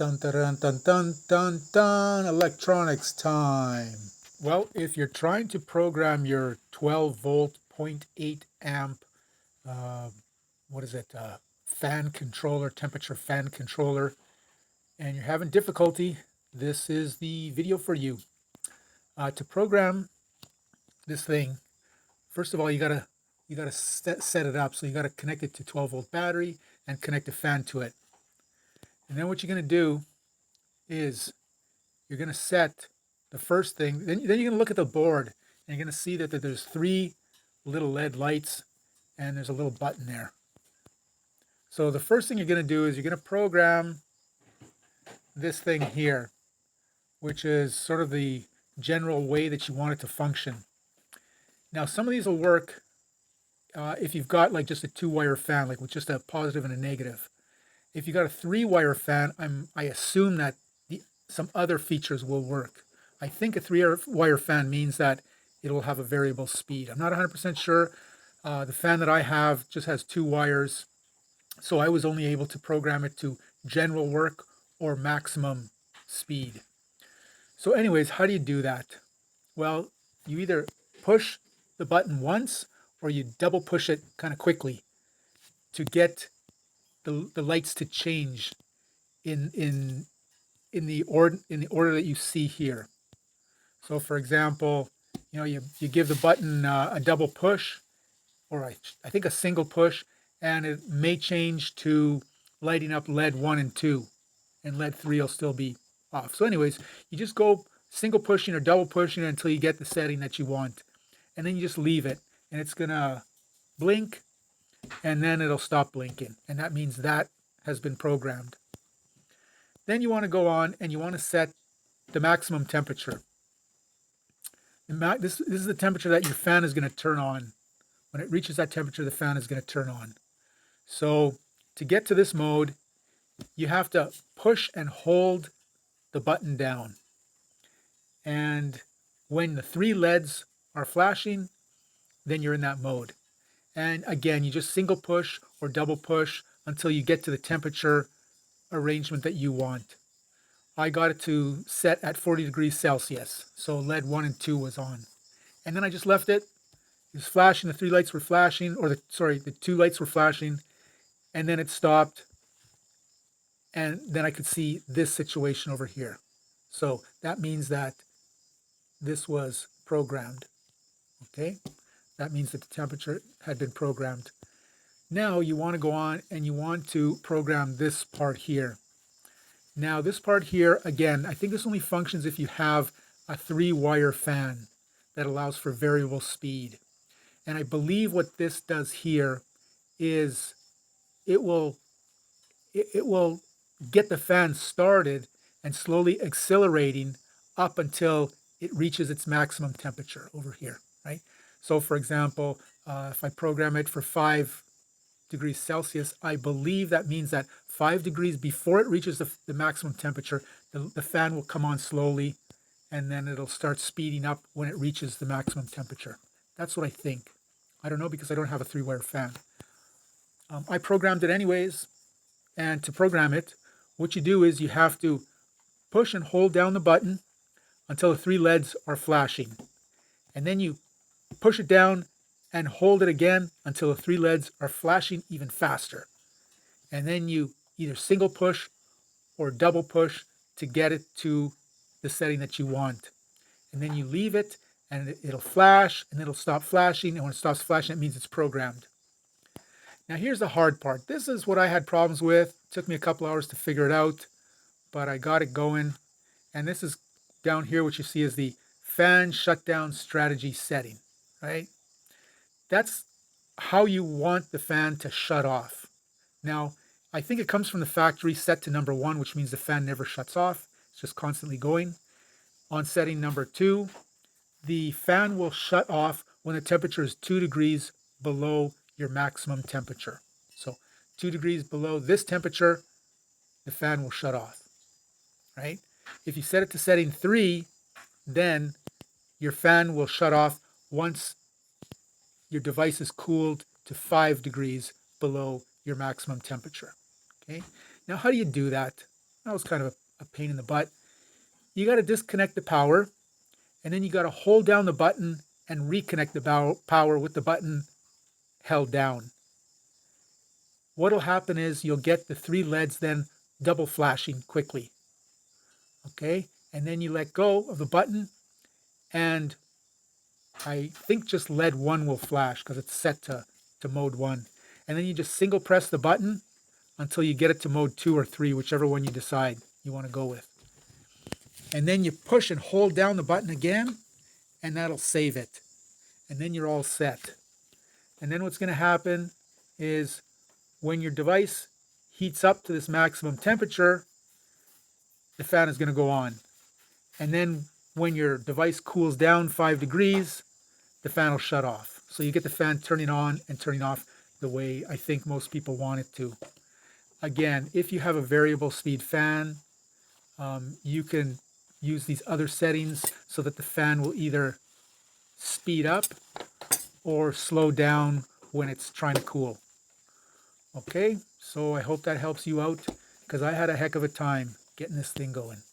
Dun dun dun dun dun dun dun. Electronics time. Well, if you're trying to program your 12 volt 0.8 amp, uh, what is it, fan controller, temperature fan controller, and you're having difficulty, this is the video for you. To program this thing, first of all, you gotta set it up. So you gotta connect it to 12 volt battery and connect a fan to it. And then what you're gonna do is you're going to set the first thing, then you're going to look at the board and you're going to see that there's three little LED lights and there's a little button there. So the first thing you're going to do is you're going to program this thing here, which is sort of the general way that you want it to function. Now some of these will work if you've got like just a 2-wire fan, like with just a positive and a negative. If you've got a 3-wire fan, I assume that some other features will work. I think a 3-wire fan means that it'll have a variable speed. I'm not 100% sure. The fan that I have just has 2 wires, so I was only able to program it to general work or maximum speed. So anyways, how do you do that? Well, you either push the button once or you double push it kind of quickly to get the lights to change in the order that you see here. So for example, you give the button a double push, or I think a single push, and it may change to lighting up LED 1 and 2, and LED 3 will still be off. So anyways, you just go single pushing or double pushing until you get the setting that you want, and then you just leave it, and it's gonna blink, and then it'll stop blinking, and that means that has been programmed. Then you want to go on and you want to set the maximum temperature. This is the temperature that your fan is going to turn on. When it reaches that temperature, the fan is going to turn on. So to get to this mode, you have to push and hold the button down. And when the 3 LEDs are flashing, then you're in that mode. And again, you just single push or double push until you get to the temperature arrangement that you want. I got it to set at 40 degrees Celsius, so LED 1 and 2 was on. And then I just left it. It was flashing, the 3 lights were flashing, or the 2 lights were flashing, and then it stopped. And then I could see this situation over here. So that means that this was programmed. Okay? That means that the temperature had been programmed. Now you want to go on and you want to program this part here. Now this part here, again, I think this only functions if you have a 3-wire fan that allows for variable speed. And I believe what this does here is it will get the fan started and slowly accelerating up until it reaches its maximum temperature over here, right? So for example, if I program it for 5 degrees Celsius, I believe that means that 5 degrees before it reaches the maximum temperature, the fan will come on slowly, and then it'll start speeding up when it reaches the maximum temperature. That's what I think. I don't know because I don't have a 3-wire fan. I programmed it anyways, and to program it, what you do is you have to push and hold down the button until the 3 LEDs are flashing. And then you push it down and hold it again until the 3 LEDs are flashing even faster. And then you either single push or double push to get it to the setting that you want. And then you leave it and it'll flash and it'll stop flashing. And when it stops flashing, it means it's programmed. Now here's the hard part. This is what I had problems with. It took me a couple hours to figure it out, but I got it going. And this is down here, what you see is the fan shutdown strategy setting, right? That's how you want the fan to shut off. Now, I think it comes from the factory set to number 1, which means the fan never shuts off. It's just constantly going. On setting number 2, the fan will shut off when the temperature is 2 degrees below your maximum temperature. So 2 degrees below this temperature, the fan will shut off, right? If you set it to setting 3, then your fan will shut off once your device is cooled to 5 degrees below your maximum temperature. Okay. Now, how do you do that? That was kind of a pain in the butt. You got to disconnect the power, and then you got to hold down the button and reconnect the power with the button held down. What'll happen is you'll get the 3 LEDs then double flashing quickly. Okay, and then you let go of the button, and I think just LED 1 will flash because it's set to mode 1. And then you just single press the button until you get it to mode 2 or 3, whichever one you decide you want to go with. And then you push and hold down the button again, and that'll save it. And then you're all set. And then what's going to happen is when your device heats up to this maximum temperature, the fan is going to go on. And then when your device cools down 5 degrees, the fan will shut off. So you get the fan turning on and turning off the way I think most people want it to. Again, if you have a variable speed fan, you can use these other settings so that the fan will either speed up or slow down when it's trying to cool. Okay, so I hope that helps you out because I had a heck of a time getting this thing going.